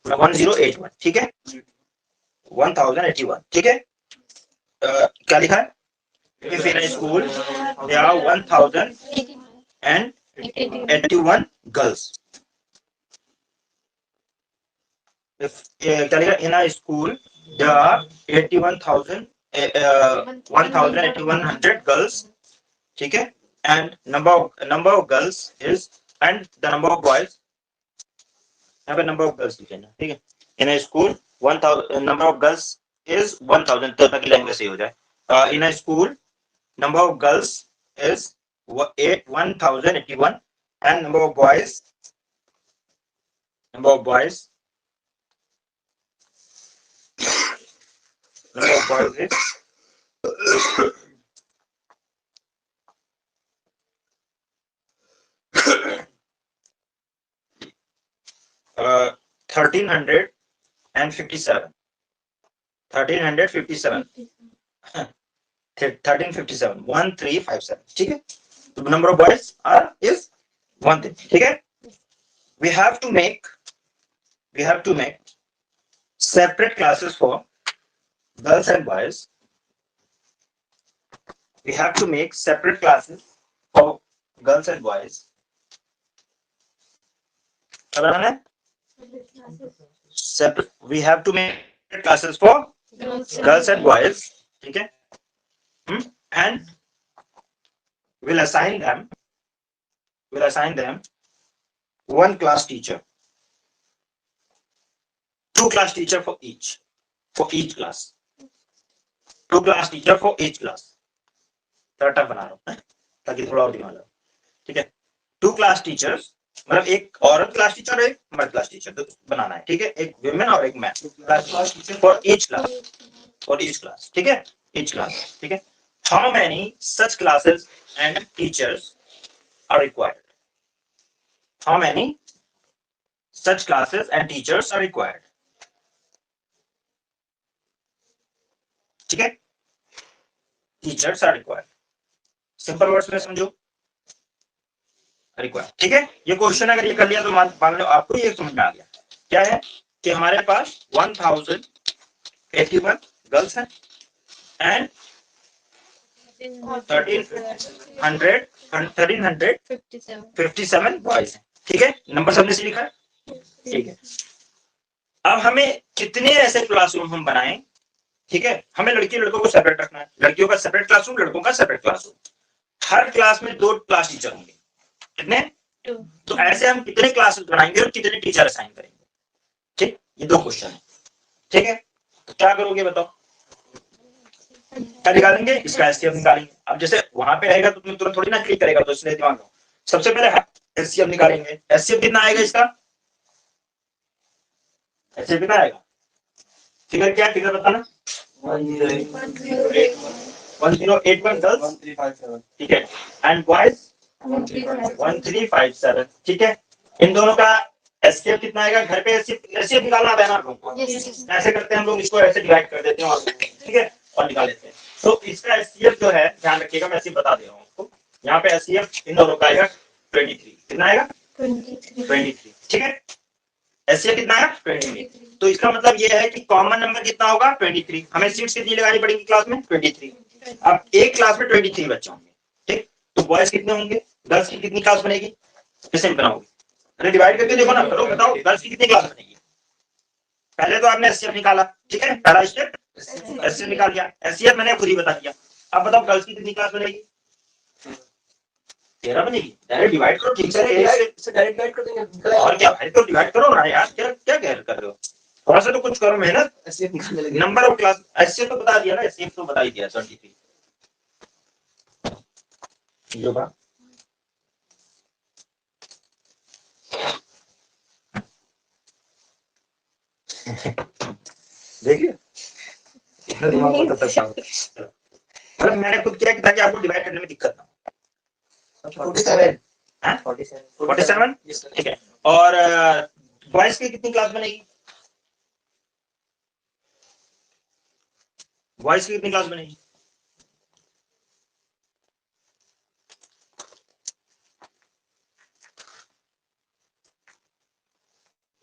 मतलब 1081, ठीक है, 1081, ठीक है। क्या लिखा है, if in a school there are 1081 girls, if क्या लिखा, in a school there are 1100 girls, ठीक है, and number of girls is, and the number of boys, यहाँ पे number of girls लिखे ना, ठीक है। in a school 1000 number of girls is 1000, तो ताकि लैंग्वेज सही हो जाए। in a school number of girls is 1081 and number of boys number of boys is 1300 and 57. 1357. 1357. 1357. ठीक है? The number of boys is 1 thing. ठीक है? We have to make separate classes for girls and boys. We have to make separate classes for girls and boys. Separate. We have to make classes for girls and boys. ठीक है? And we'll assign them one class teacher, two class teacher for each class, two class teacher for each class. थोड़ा बना रहा हूँ ताकि थोड़ा और दिमाग लगे. ठीक है? टू क्लास टीचर्स मतलब एक औरत क्लास टीचर और एक मर्द क्लास टीचर बनाना है. ठीक है? एक विमेन और एक man class teacher for each class. ठीक है? Each class. ठीक है? How many such classes and teachers are required? How many such classes and teachers are required? ठीक है? Teachers are required. Simple words में समझो. Required. ठीक है? ये क्वेश्चन अगर ये कर लिया तो मान लो आपको ये समझ में आ गया. क्या है कि हमारे पास 1081 गर्ल्स हैं and 1357 बॉयज हैं. ठीक है? नंबर सबने से लिखा है. ठीक है? अब हमें कितने ऐसे क्लासरूम हम बनाएं. ठीक है? हमें लड़की लड़कों को सेपरेट रखना है. लड़कियों का सेपरेट क्लासरूम, लड़कों का सेपरेट क्लासरूम. हर क्लास में 2 क्लास टीचर होंगे. कितने? 2. तो ऐसे हम कितने क्लासेस बनाएंगे और कितने टीचर असाइन करेंगे. ठीक? ये 2 क्वेश्चन है. ठीक है? तो क्या करोगे बताओ. क्या निकालेंगे? इसका एचसीएफ निकालेंगे. अब जैसे वहां पे रहेगा तो तुम तुरंत थोड़ी ना क्लिक करेगा, तो इसलिए दिमाग में सबसे पहले एचसीएफ निकालेंगे. एचसीएफ कितना आएगा इसका? एचसीएफ कितना आएगा? फिगर क्या है? फिगर बताना. 1081 गर्ल्स 1357. ठीक है? And boys 1357. ठीक है? इन दोनों का एचसीएफ कितना आएगा? घर पे एचसीएफ निकालना आता है ना लोगों को. ऐसे करते हैं हम लोग, इसको ऐसे डिवाइड कर देते हैं. ठीक है? और निकाल लेते हैं. तो इसका एचसीएफ जो है ध्यान रखिएगा, मैं एचसीएफ बता दे रहा हूँ आपको. यहाँ पे एचसीएफ इन दोनों का आएगा 23. कितना आएगा? 23. ठीक है? एचसीएफ कितना आएगा? 23. तो इसका मतलब ये है कि कॉमन नंबर कितना होगा? 23. हमें सीट्स कितनी लगानी पड़ेगी क्लास में? 23. अब एक क्लास में 23 बच्चे होंगे. ठीक? तो बॉयज कितने होंगे? गर्ल्स की कितनी क्लास बनेगी? कैसे बनाओगे? अरे डिवाइड करके देखो ना. करो, बताओ गर्ल्स की कितनी क्लास बनेगी. पहले तो आपने एचसीएफ निकाला. ठीक है? पहला स्टेप एचसीएफ निकाल लिया. एचसीएफ मैंने खुद ही बता दिया. अब बताओ गर्ल्स की कितनी क्लास बनेगी? 13 बनेगी. डायरेक्ट डिवाइड करो. ठीक से डायरेक्ट डिवाइड कर देंगे. और क्या भाई, तो डिवाइड करो ना यार. क्या क्या कह रहे हो? थोड़ा सा तो कुछ करो मेहनत. एचसीएफ निकालने लगे. नंबर ऑफ क्लास एचसीएफ तो बता दिया ना. एचसीएफ तो बता ही दिया 23. जो बात देखिए इतना दिमाग में तब तक मतलब मैंने खुद किया ताकि आपको डिवाइड करने में दिक्कत ना हो. 47. ठीक है? और बॉयज की कितनी क्लास बनेगी? बॉयज की कितनी क्लास बनेगी?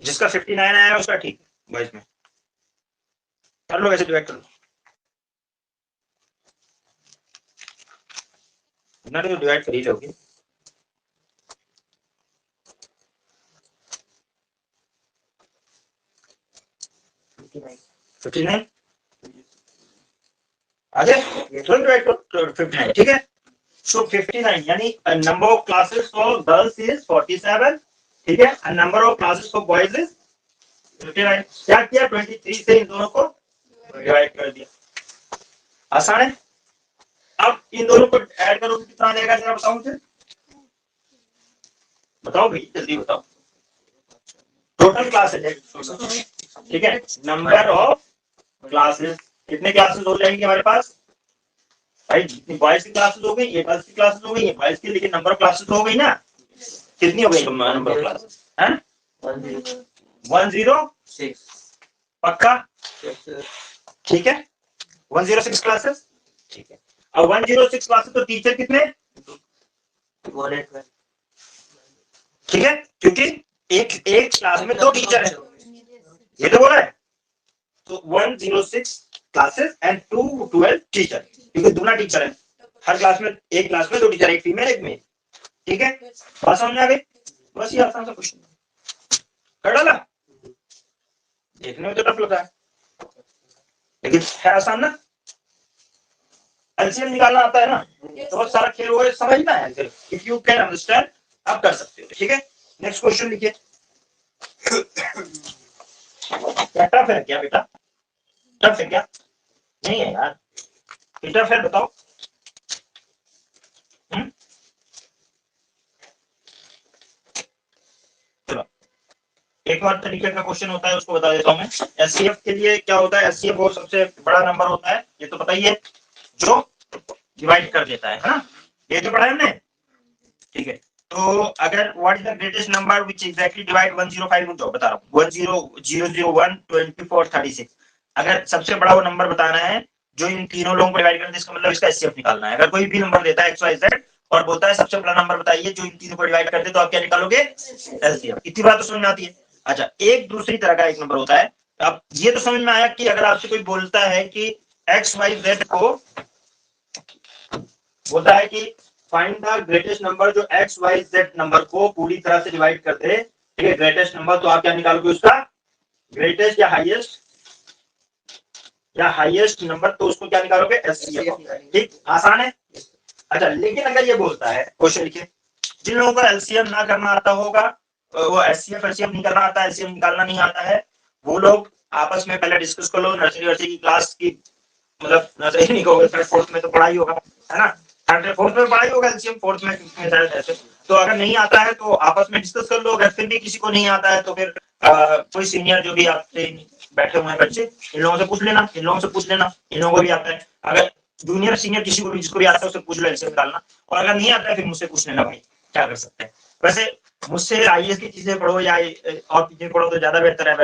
जिसका 59 आया उसका ठीक है. बॉयज में कर लो, ऐसे डिवाइड कर लो. ना तो डिवाइड कर ही लोगे. फिफ्टी नाइन आगे डिवाइड करो 59. ठीक है? सो 59 यानी number of classes for girls is 47. ठीक है? And number of classes for boys is 59. क्या किया? 23 से इन दोनों को डिवाइड कर दिया. आसान है. अब इन दोनों को ऐड करो तो कितना आएगा जरा बताओ मुझे. बताओ भाई, जल्दी बताओ. Total classes. ठीक है? Number of classes. कितने क्लासेस हो जाएंगे हमारे पास भाई? जितनी बॉयज की क्लासेस हो गई, ये गर्ल्स की क्लासेस हो गई, ये बॉयज की, लेकिन नंबर ऑफ क्लासेस हो गई ना. कितनी हो गई नंबर ऑफ क्लासेस? 106. पक्का? Yes, sir. ठीक है, 106 क्लासेस, ठीक है। अब 106 क्लासेस तो टीचर कितने? 112. ठीक है, क्योंकि एक क्लास में 2 टीचर है, ये तो बोला है। तो 106 क्लासेस एंड 212 टीचर, क्योंकि दोनों टीचर है हर क्लास में, एक क्लास में 2 टीचर, एक फीमेल एक मेल। ठीक है, बात समझ में आ गई? बस ये आसान सा क्वेश्चन कर डाला। देखने में तो टफ लग रहा है, लेकिन है आसान ना। एलसीएम निकालना आता है ना, तो बहुत सारा खेल हुआ है, समझना है। इफ यू कैन अंडरस्टैंड आप कर सकते हो। ठीक है, नेक्स्ट क्वेश्चन लिखिए। क्या टफ है क्या बेटा? टफ है क्या? नहीं है यार, टफ है बताओ। चलो, एक और तरीके का क्वेश्चन होता है, उसको बता देता हूं मैं। एचसीएफ के लिए क्या होता है? एचसीएफ वो सबसे बड़ा नंबर होता है, ये तो पता ही है, जो डिवाइड कर देता है ना, ये तो पढ़ा है हमने। ठीक है, तो अगर what is the greatest number which exactly divide 105, रुक जाओ बता रहा हूं, 10001 24 36। अगर सबसे बड़ा वो नंबर बताना है जो इन तीनों लोगों को डिवाइड कर दे, इसका मतलब इसका एचसीएफ निकालना है। अगर कोई भी नंबर देता है एक्स वाई जेड और बोलता है सबसे बड़ा नंबर बताइए जो इन तीनों को डिवाइड कर दे, तो आप क्या निकालोगे? एलसीएम। इतनी बात तो समझ में आती है। अच्छा, एक दूसरी तरह का एक नंबर होता है। अब ये तो समझ में आया कि अगर आपसे कोई बोलता है कि एक्स वाई जेड को बोलता है कि फाइंड द ग्रेटेस्ट नंबर जो एक्स वाई जेड नंबर को पूरी तरह से डिवाइड कर दे, ठीक है, ग्रेटेस्ट नंबर, तो आप क्या निकालोगे उसका? ग्रेटेस्ट या हाईएस्ट नंबर, तो उसको क्या निकालोगे? एचसीएफ। ठीक, आसान है। अच्छा, लेकिन अगर ये बोलता है, क्वेश्चन लिखिए, जिन लोगों को एलसीएम ना करना आता होगा, वो एचसीएफ नहीं करना आता, एलसीएम निकालना नहीं आता है, वो लोग आपस में पहले डिस्कस कर लो। नर्सरी की क्लास की, मतलब नर्सरी नहीं कहोगे, थर्ड फोर्थ में तो पढ़ाई होगा, है ना? थर्ड फोर्थ में पढ़ाई होगा एलसीएम, फोर्थ में ऐसे। तो अगर नहीं आता है तो आपस में डिस्कस कर लो। अगर फिर भी किसी को नहीं आता है तो फिर कोई सीनियर जो भी आपसे बैठे हुए हैं बच्चे, इन लोगों से पूछ लेना, इन लोगों से पूछ लेना, इन लोगों को भी आता है। अगर जूनियर सीनियर किसी को भी, जिसको भी आता है उससे पूछ लो एलसीएम निकालना। और अगर नहीं आता है फिर मुझसे पूछ लेना, भाई क्या कर सकते हैं। वैसे मुझसे आईएएस की चीजें पढ़ो या और चीजें पढ़ो तो ज्यादा बेहतर है।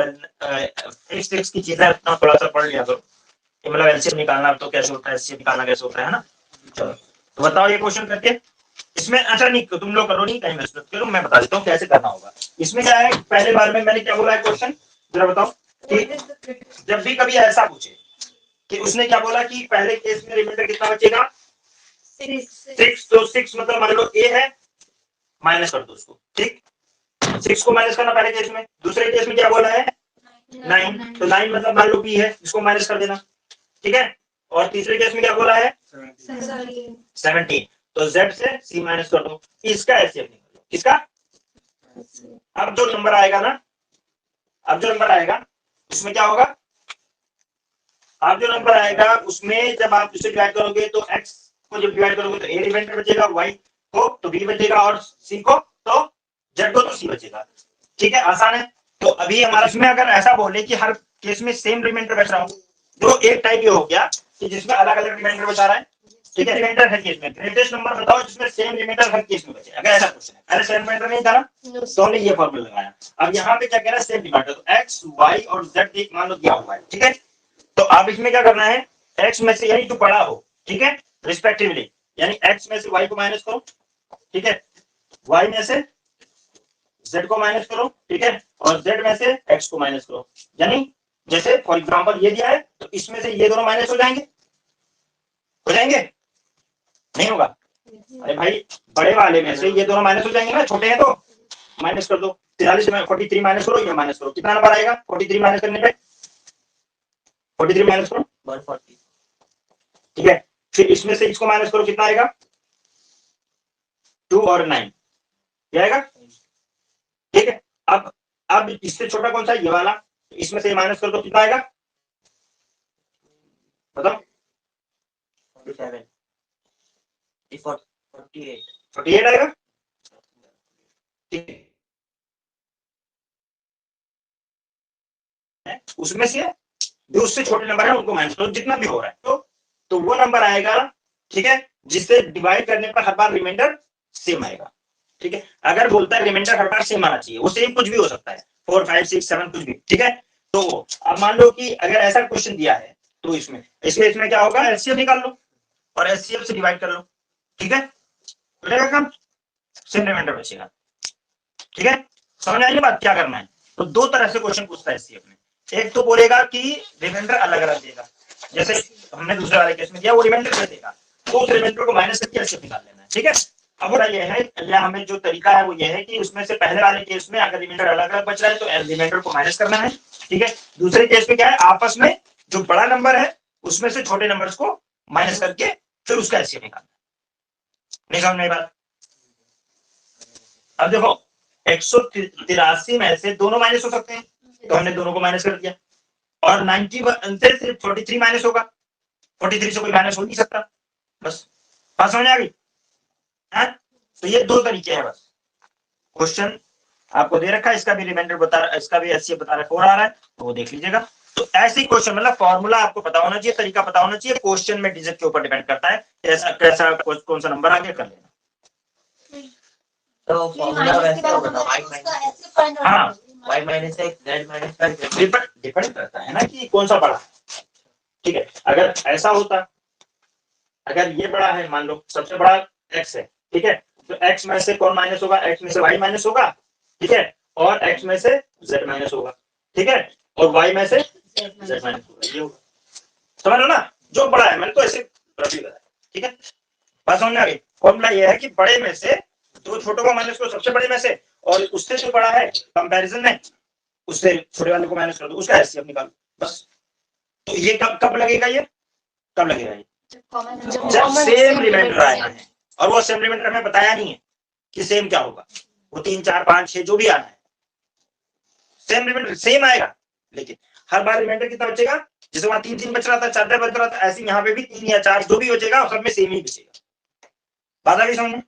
फिजिक्स की चीजें अपना थोड़ा सा पढ़ लिया करो, मतलब एलसीएम निकालना तो कैसे होता है, एचसीएफ निकालना कैसे होता है ना। चलो तो बताओ ये क्वेश्चन करके। इसमें अच्छा नहीं, तुम लोग करो नहीं, टाइम वेस्ट करो, मैं बता देता हूँ कैसे करना होगा। इसमें क्या है, पहले बार में मैंने क्या बोला है क्वेश्चन, जरा बताओ कि जब भी कभी ऐसा पूछे कि उसने क्या बोला कि पहले केस में रिमाइंडर कितना बचेगा? 6। तो 6 मतलब मान लो ए है, माइनस कर दो उसको। ठीक, 6 को माइनस करना पहले केस में। दूसरे केस में क्या बोला है? 9। तो 9 मतलब मान लो बी है, इसको माइनस कर देना। ठीक है, और तीसरे केस में क्या बोला है? 17। तो z से c माइनस कर दो, इसका एचसीएफ निकालो। किसका? अब जो नंबर आएगा ना, अब जो नंबर आएगा उसमें क्या होगा? अब जो नंबर आएगा उसमें जब आप इसे डिवाइड करोगे तो x को जब डिवाइड करोगे तो a रिमाइंडर बचेगा, y को तो b बचेगा, और c को तो z को तो c बचेगा। ठीक है, आसान है। तो अभी हमारा इसमें अगर ऐसा बोले कि हर केस में सेम रिमाइंडर बच रहा हो, तो एक टाइप ये हो गया कि जिसमें अलग अलग रिमाइंडर बचा रहा है। ठीक है, रिमाइंडर हर केस में, ग्रेटेस्ट नंबर बताओ जिसमें सेम रिमाइंडर हर केस में बचे। अगर ऐसा क्वेश्चन है, पहले सेम रिमाइंडर नहीं था ना, तो हमने ये फॉर्मूला लगाया। अब यहाँ पे क्या कह रहा है? सेम रिमाइंडर, तो x y और z एक मान लो दिया हुआ है। ठीक है, तो आप इसमें क्या करना है, x में से यानी जो बड़ा हो, ठीक है, रिस्पेक्टिवली, यानी x में से y को माइनस करो, ठीक है, y में से z को माइनस करो, ठीक है, और z में से x को माइनस करो। यानी जैसे फॉर एग्जांपल ये दिया है तो इसमें से ये दोनों माइनस हो जाएंगे, नहीं होगा? अरे भाई, बड़े वाले में से ये दोनों माइनस हो जाएंगे ना, छोटे हैं तो माइनस कर दो। 43 में 43 माइनस करो, ये माइनस करो, कितना नंबर आएगा 43 माइनस करने पे? 43 माइनस करो 140. ठीक है, फिर इसमें से इसको माइनस करो, कितना आएगा? 2 और 9 क्या आएगा? ठीक है, अब इससे छोटा कौन सा है? ये वाला, इसमें से माइनस कर दो, कितना आएगा बताओ? 47. 48. 48 आएगा। ठीक है, उसमें से जो उससे छोटे नंबर है उनको माइनस करो, जितना भी हो रहा है तो वो नंबर आएगा, ठीक है, जिससे डिवाइड करने पर हर बार रिमाइंडर सेम आएगा। ठीक है, अगर बोलता है रिमाइंडर हर बार सेम आना चाहिए, वो सेम कुछ भी हो सकता है, 4 5 6 7 कुछ भी। ठीक है, तो अब मान लो कि अगर ऐसा क्वेश्चन दिया है तो इसमें क्या होगा, एचसीएफ निकाल लो और एचसीएफ से डिवाइड कर लो, ठीक है, बचेगा काम, सेम रिमाइंडर बचेगा, ठीक है। समझ आई बात, क्या करना है। तो दो तरह से क्वेश्चन पूछता है एचसीएफ में, एक तो बोलेगा कि रिमाइंडर अलग अलग देगा, जैसे हमने दूसरे वाले केस में किया, वो रिमाइंडर दे देगा, तो उस रिमाइंडर को माइनस करके एचसीएफ निकाल लेना है, ठीक है। अब ये है, या हमें जो तरीका है वो ये है कि उसमें से पहले वाले केस में अगर रिमाइंडर अलग अलग बच रहा है तो रिमाइंडर को माइनस करना है, ठीक है। दूसरे केस में क्या है, आपस में जो बड़ा नंबर है उसमें से छोटे नंबर्स को माइनस करके फिर उसका एचसीएफ निकालना है। नहीं समझ में बात। अब देखो 183 में से दोनों माइनस हो सकते हैं, तो हमने दोनों को माइनस कर दिया, और 91 से सिर्फ 43 माइनस होगा, 43 से कोई माइनस हो नहीं सकता, बस बात समझ आ गई है। तो ये दो तरीके हैं, बस क्वेश्चन आपको दे रखा है, इसका भी रिमाइंडर बता, इसका भी एचसीएफ बता रखा, 4 आ रहा है तो वो देख लीजिएगा। तो ऐसे ही क्वेश्चन, मतलब फॉर्मूला आपको पता होना चाहिए, तरीका पता होना चाहिए, क्वेश्चन में डिजिट के ऊपर डिपेंड करता है कैसा कैसा कौन सा नंबर आगे कर लेना। तो फॉर्मूला वैसे होगा हाँ, y minus x z minus 5 depend करता है ना कि कौन सा बड़ा है, ठीक है। अगर ऐसा होता, अगर ये बड़ा है, मान लो सबसे बड़ा x है, ठीक है, तो x में से कौन माइनस होगा, x में से y माइनस होगा, ठीक है, और x में से z माइनस होगा, ठीक है, और y में से z माइनस होगा, ये होगा, समझ लो ना, जो बड़ा है, मैंने तो ऐसे रख दिया, ठीक है। बात समझ में आ गई। फॉर्मूला ये है कि बड़े में से दो छोटों को माइनस करो सबसे बड़े में से, और उससे जो बड़ा है कंपैरिजन में उससे छोटे वाले को माइनस कर दो, उसका एचसीएफ निकालो, बस। तो ये कब लगेगा, ये कब लगेगा, ये जब सेम रिमाइंडर आएगा है, और वो सेम रिमाइंडर हमें बताया नहीं है कि सेम क्या होगा, वो 3 4 5 6 जो भी आना है, सेम रिमाइंडर सेम आएगा, लेकिन हर बार रिमाइंडर कितना बचेगा, जैसे वहां 3 3 बच रहा था, 4 बच रहा था, ऐसे यहाँ पे भी 3 या 4 जो भी बचेगा सब में सेम ही बचेगा। बात आ गई समझ में।